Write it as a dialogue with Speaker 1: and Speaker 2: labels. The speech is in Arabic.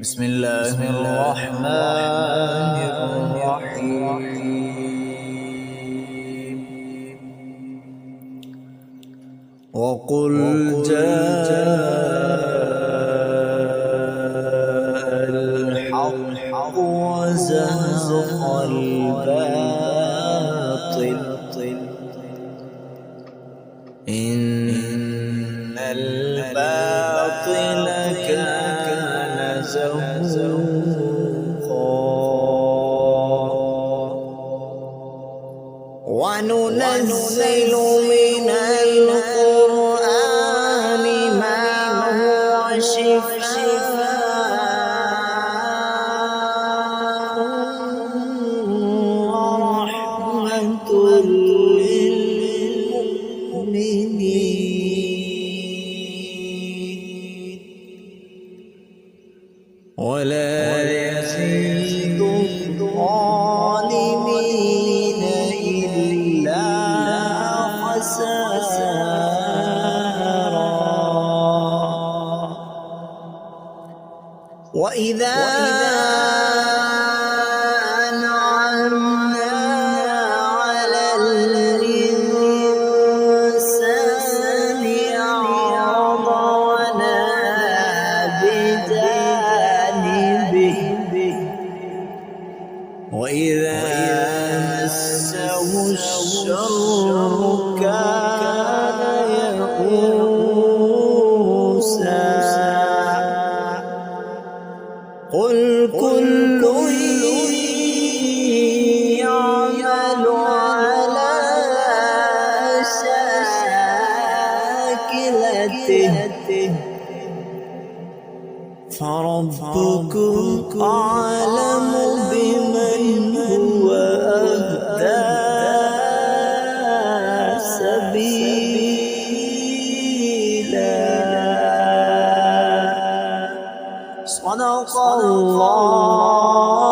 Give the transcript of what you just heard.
Speaker 1: بسم الله الرحمن الرحيم. وقل جاء الحق وزهق الباطل إن الباطل كان زهوقا وننزل من القرآن ما هو شفاء ورحمة للمؤمنين ولا يزيد الظالمين إلا خسارا. وإذا أنعمنا على الإنسان أعرض ونأى بجانبه وإذا مسه الشر كان يئوسا. قل كل يعمل على شاكلته فربكم أعلم بمن هو أهدى سبيلا. صدق الله.